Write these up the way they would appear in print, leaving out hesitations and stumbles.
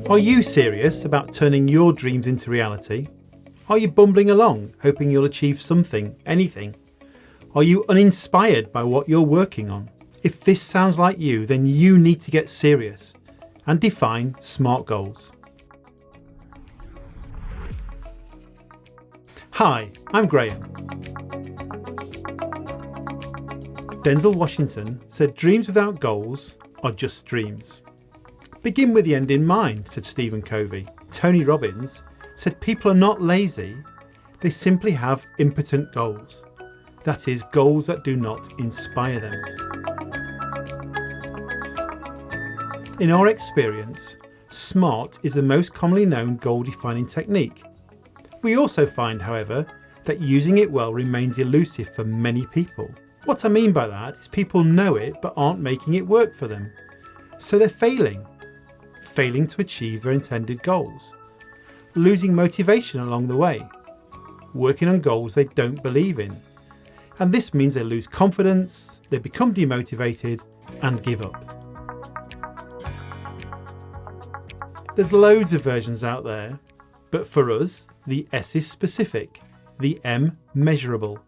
Are you serious about turning your dreams into reality? Are you bumbling along, hoping you'll achieve something, anything? Are you uninspired by what you're working on? If this sounds like you, then you need to get serious and define SMART goals. Hi, I'm Graham. Denzel Washington said dreams without goals are just dreams. Begin with the end in mind, said Stephen Covey. Tony Robbins said people are not lazy, they simply have impotent goals. That is, goals that do not inspire them. In our experience, SMART is the most commonly known goal-defining technique. We also find, however, that using it well remains elusive for many people. What I mean by that is people know it but aren't making it work for them. So they're failing to achieve their intended goals, losing motivation along the way, working on goals they don't believe in. And this means they lose confidence, they become demotivated and give up. There's loads of versions out there, but for us, the S is specific, the M measurable,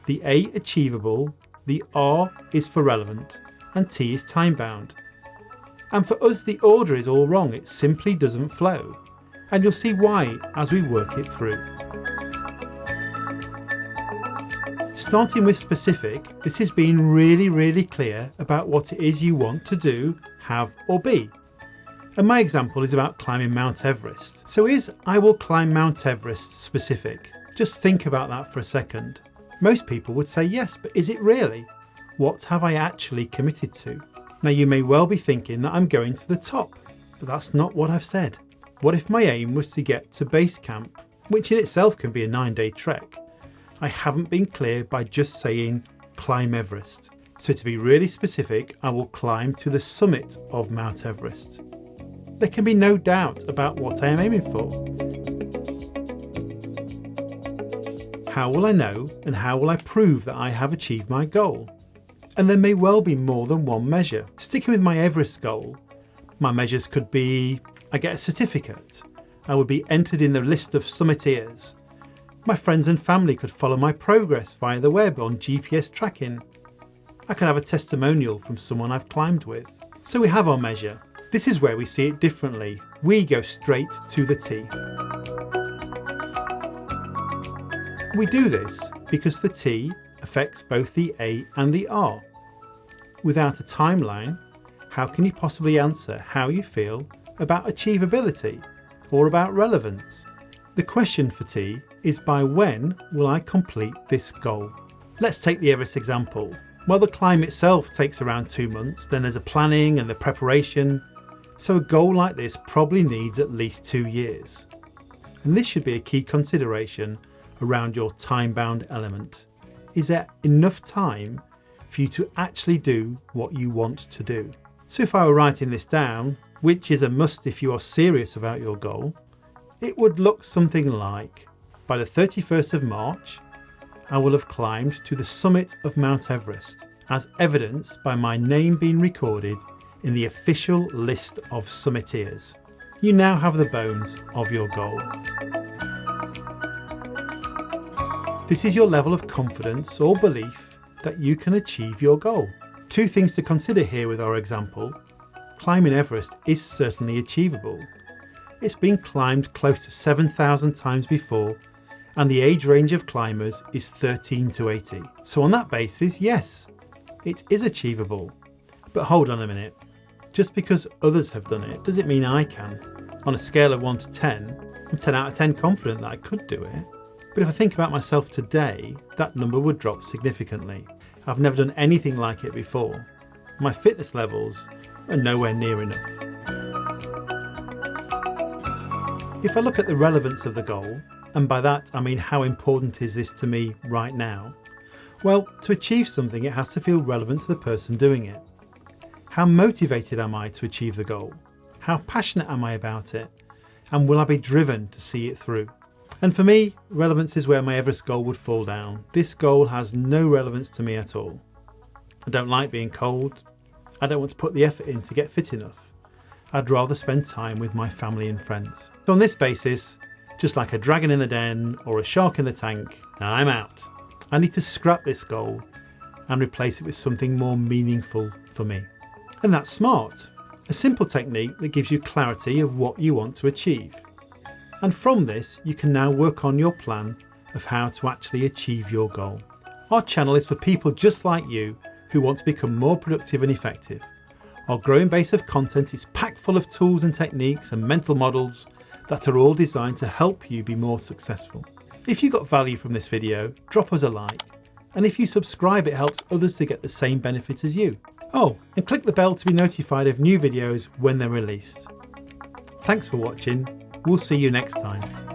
the A achievable, the R is for relevant, and T is time-bound. And for us, the order is all wrong, it simply doesn't flow. And you'll see why as we work it through. Starting with specific, this is being really clear about what it is you want to do, have or be. And my example is about climbing Mount Everest. So is I will climb Mount Everest specific? Just think about that for a second. Most people would say yes, but is it really? What have I actually committed to? Now you may well be thinking that I'm going to the top, but that's not what I've said. What if my aim was to get to base camp, which in itself can be a 9-day trek? I haven't been clear by just saying climb Everest. So to be really specific, I will climb to the summit of Mount Everest. There can be no doubt about what I am aiming for. How will I know and how will I prove that I have achieved my goal? And there may well be more than one measure. Sticking with my Everest goal, my measures could be I get a certificate, I would be entered in the list of summiteers, my friends and family could follow my progress via the web on GPS tracking, I could have a testimonial from someone I've climbed with. So we have our measure. This is where we see it differently. We go straight to the T. We do this because the T affects both the A and the R. Without a timeline, how can you possibly answer how you feel about achievability or about relevance? The question for T is by when will I complete this goal? Let's take the Everest example. Well, the climb itself takes around 2 months, then there's a planning and the preparation. So a goal like this probably needs at least 2 years. And this should be a key consideration around your time-bound element. Is there enough time for you to actually do what you want to do? So if I were writing this down, which is a must if you are serious about your goal, it would look something like, by the 31st of March, I will have climbed to the summit of Mount Everest, as evidenced by my name being recorded in the official list of summiteers. You now have the bones of your goal. This is your level of confidence or belief that you can achieve your goal. 2 things to consider here with our example. Climbing Everest is certainly achievable. It's been climbed close to 7,000 times before, and the age range of climbers is 13 to 80. So on that basis, yes, it is achievable. But hold on a minute. Just because others have done it, does it mean I can? On a scale of 1 to 10, I'm 10 out of 10 confident that I could do it. But if I think about myself today, that number would drop significantly. I've never done anything like it before. My fitness levels are nowhere near enough. If I look at the relevance of the goal, and by that I mean how important is this to me right now, well, to achieve something it has to feel relevant to the person doing it. How motivated am I to achieve the goal? How passionate am I about it? And will I be driven to see it through? And for me, relevance is where my Everest goal would fall down. This goal has no relevance to me at all. I don't like being cold. I don't want to put the effort in to get fit enough. I'd rather spend time with my family and friends. So on this basis, just like a dragon in the den or a shark in the tank, I'm out. I need to scrap this goal and replace it with something more meaningful for me. And that's SMART, a simple technique that gives you clarity of what you want to achieve. And from this, you can now work on your plan of how to actually achieve your goal. Our channel is for people just like you who want to become more productive and effective. Our growing base of content is packed full of tools and techniques and mental models that are all designed to help you be more successful. If you got value from this video, drop us a like. And if you subscribe, it helps others to get the same benefit as you. Oh, and click the bell to be notified of new videos when they're released. Thanks for watching. We'll see you next time.